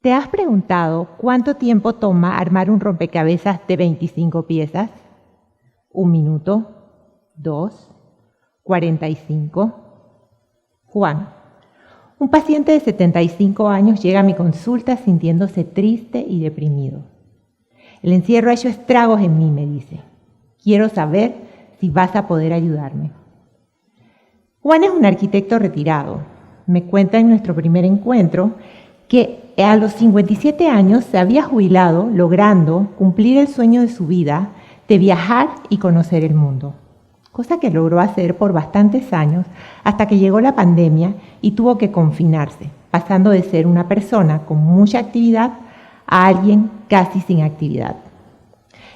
¿Te has preguntado cuánto tiempo toma armar un rompecabezas de 25 piezas? ¿1 minuto? ¿2? ¿45? Juan, un paciente de 75 años llega a mi consulta sintiéndose triste y deprimido. El encierro ha hecho estragos en mí, me dice. Quiero saber si vas a poder ayudarme. Juan es un arquitecto retirado. Me cuenta en nuestro primer encuentro que a los 57 años se había jubilado logrando cumplir el sueño de su vida de viajar y conocer el mundo, cosa que logró hacer por bastantes años hasta que llegó la pandemia y tuvo que confinarse, pasando de ser una persona con mucha actividad a alguien casi sin actividad.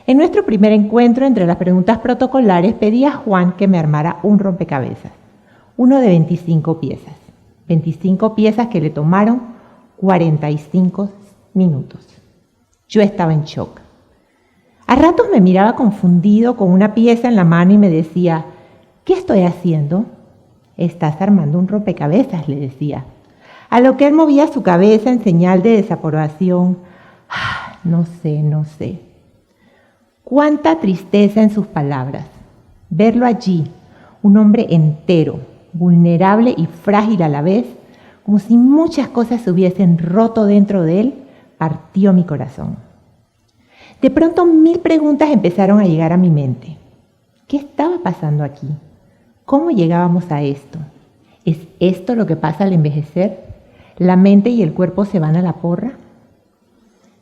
En nuestro primer encuentro, entre las preguntas protocolares, pedí a Juan que me armara un rompecabezas, uno de 25 piezas, 25 piezas que le tomaron 45 minutos. Yo estaba en shock. A ratos me miraba confundido con una pieza en la mano y me decía, ¿qué estoy haciendo? Estás armando un rompecabezas, le decía. A lo que él movía su cabeza en señal de desaprobación. No sé. Cuánta tristeza en sus palabras. Verlo allí, un hombre entero, vulnerable y frágil a la vez, como si muchas cosas se hubiesen roto dentro de él, partió mi corazón. De pronto 1000 preguntas empezaron a llegar a mi mente. ¿Qué estaba pasando aquí? ¿Cómo llegábamos a esto? ¿Es esto lo que pasa al envejecer? ¿La mente y el cuerpo se van a la porra?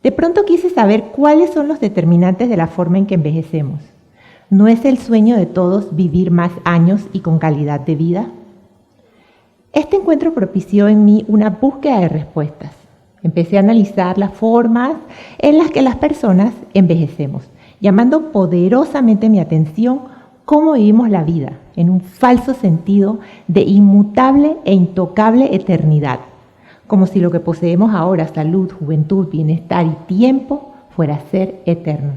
De pronto quise saber cuáles son los determinantes de la forma en que envejecemos. ¿No es el sueño de todos vivir más años y con calidad de vida? Este encuentro propició en mí una búsqueda de respuestas. Empecé a analizar las formas en las que las personas envejecemos, llamando poderosamente mi atención cómo vivimos la vida en un falso sentido de inmutable e intocable eternidad, como si lo que poseemos ahora, salud, juventud, bienestar y tiempo, fuera a ser eterno.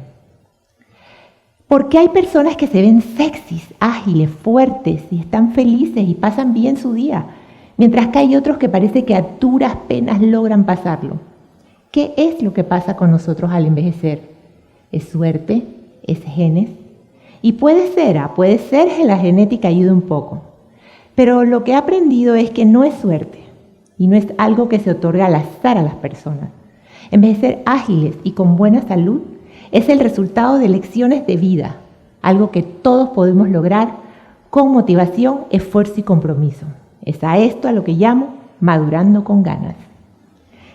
¿Por qué hay personas que se ven sexys, ágiles, fuertes y están felices y pasan bien su día? Mientras que hay otros que parece que a duras penas logran pasarlo. ¿Qué es lo que pasa con nosotros al envejecer? ¿Es suerte? ¿Es genes? Y puede ser que la genética ayude un poco. Pero lo que he aprendido es que no es suerte y no es algo que se otorga al azar a las personas. Envejecer ágiles y con buena salud es el resultado de lecciones de vida, algo que todos podemos lograr con motivación, esfuerzo y compromiso. Es a esto a lo que llamo madurando con ganas.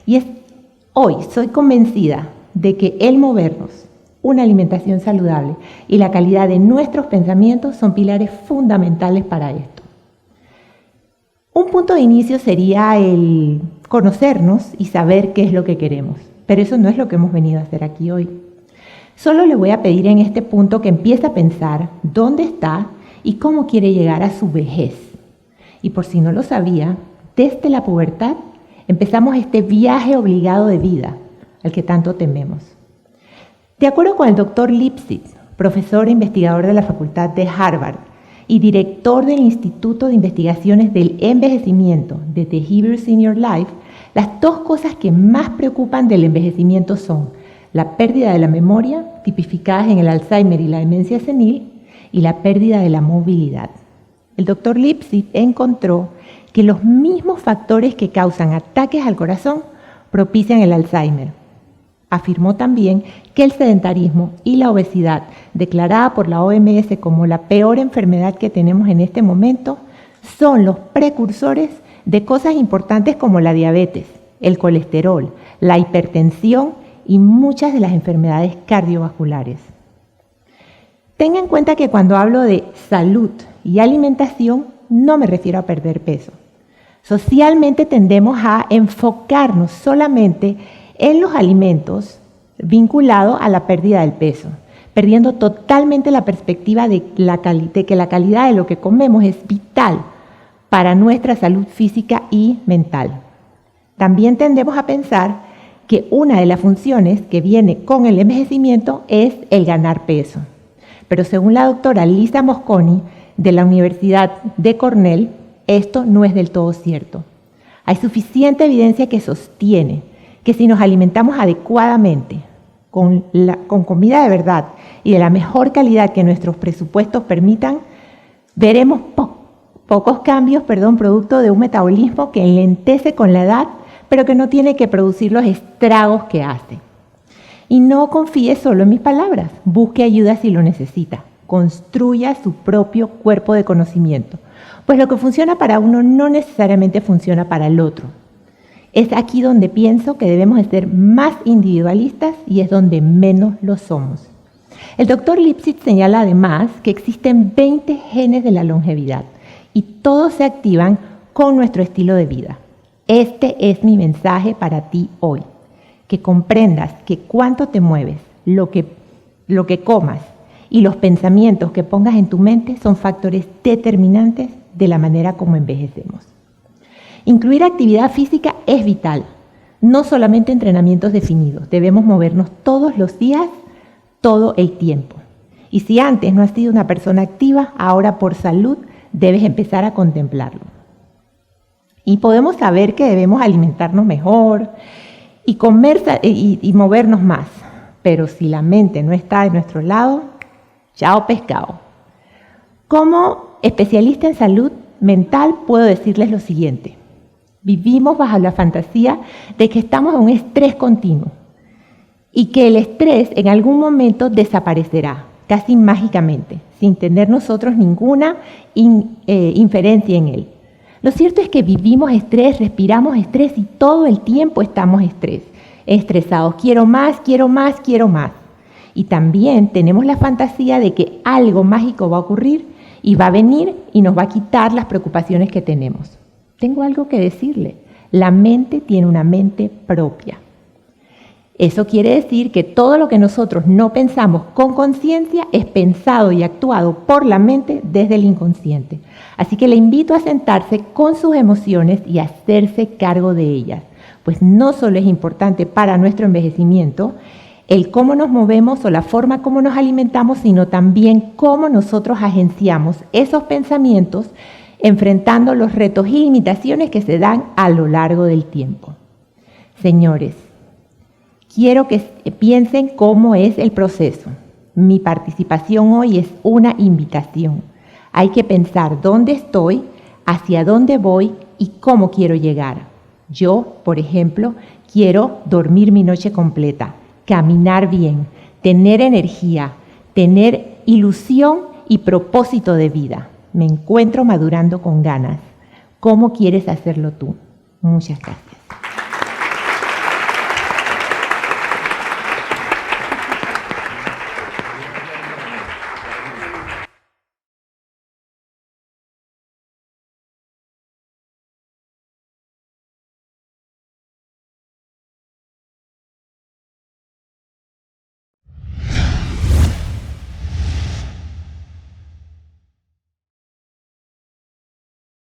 Y hoy soy convencida de que el movernos, una alimentación saludable y la calidad de nuestros pensamientos son pilares fundamentales para esto. Un punto de inicio sería el conocernos y saber qué es lo que queremos, pero eso no es lo que hemos venido a hacer aquí hoy. Solo le voy a pedir en este punto que empiece a pensar dónde está y cómo quiere llegar a su vejez. Y por si no lo sabía, desde la pubertad empezamos este viaje obligado de vida al que tanto tememos. De acuerdo con el Dr. Lipsitz, profesor e investigador de la Facultad de Harvard y director del Instituto de Investigaciones del Envejecimiento de The Hebrew Senior Life, las 2 cosas que más preocupan del envejecimiento son la pérdida de la memoria, tipificadas en el Alzheimer y la demencia senil, y la pérdida de la movilidad. El Dr. Lipsitz encontró que los mismos factores que causan ataques al corazón propician el Alzheimer. Afirmó también que el sedentarismo y la obesidad, declarada por la OMS como la peor enfermedad que tenemos en este momento, son los precursores de cosas importantes como la diabetes, el colesterol, la hipertensión y muchas de las enfermedades cardiovasculares. Tenga en cuenta que cuando hablo de salud y alimentación, no me refiero a perder peso. Socialmente tendemos a enfocarnos solamente en los alimentos vinculados a la pérdida del peso, perdiendo totalmente la perspectiva de que la calidad de lo que comemos es vital para nuestra salud física y mental. También tendemos a pensar que una de las funciones que viene con el envejecimiento es el ganar peso. Pero según la doctora Lisa Mosconi, de la Universidad de Cornell, esto no es del todo cierto. Hay suficiente evidencia que sostiene que si nos alimentamos adecuadamente, con comida de verdad y de la mejor calidad que nuestros presupuestos permitan, veremos pocos cambios, producto de un metabolismo que enlentece con la edad, pero que no tiene que producir los estragos que hace. Y no confíe solo en mis palabras, busque ayuda si lo necesita, construya su propio cuerpo de conocimiento, pues lo que funciona para uno no necesariamente funciona para el otro. Es aquí donde pienso que debemos de ser más individualistas y es donde menos lo somos. El doctor Lipsitz señala además que existen 20 genes de la longevidad y todos se activan con nuestro estilo de vida. Este es mi mensaje para ti hoy, que comprendas que cuánto te mueves, lo que comas y los pensamientos que pongas en tu mente son factores determinantes de la manera como envejecemos. Incluir actividad física es vital, no solamente entrenamientos definidos, debemos movernos todos los días, todo el tiempo. Y si antes no has sido una persona activa, ahora por salud debes empezar a contemplarlo. Y podemos saber que debemos alimentarnos mejor y comer y movernos más, pero si la mente no está de nuestro lado, chao pescado. Como especialista en salud mental puedo decirles lo siguiente: vivimos bajo la fantasía de que estamos en un estrés continuo y que el estrés en algún momento desaparecerá, casi mágicamente, sin tener nosotros ninguna inferencia en él. Lo cierto es que vivimos estrés, respiramos estrés y todo el tiempo estamos estresados. Quiero más, quiero más, quiero más. Y también tenemos la fantasía de que algo mágico va a ocurrir y va a venir y nos va a quitar las preocupaciones que tenemos. Tengo algo que decirle. La mente tiene una mente propia. Eso quiere decir que todo lo que nosotros no pensamos con conciencia es pensado y actuado por la mente desde el inconsciente. Así que le invito a sentarse con sus emociones y a hacerse cargo de ellas, pues no solo es importante para nuestro envejecimiento el cómo nos movemos o la forma como nos alimentamos, sino también cómo nosotros agenciamos esos pensamientos enfrentando los retos y limitaciones que se dan a lo largo del tiempo. Señores, quiero que piensen cómo es el proceso. Mi participación hoy es una invitación. Hay que pensar dónde estoy, hacia dónde voy y cómo quiero llegar. Yo, por ejemplo, quiero dormir mi noche completa, caminar bien, tener energía, tener ilusión y propósito de vida. Me encuentro madurando con ganas. ¿Cómo quieres hacerlo tú? Muchas gracias.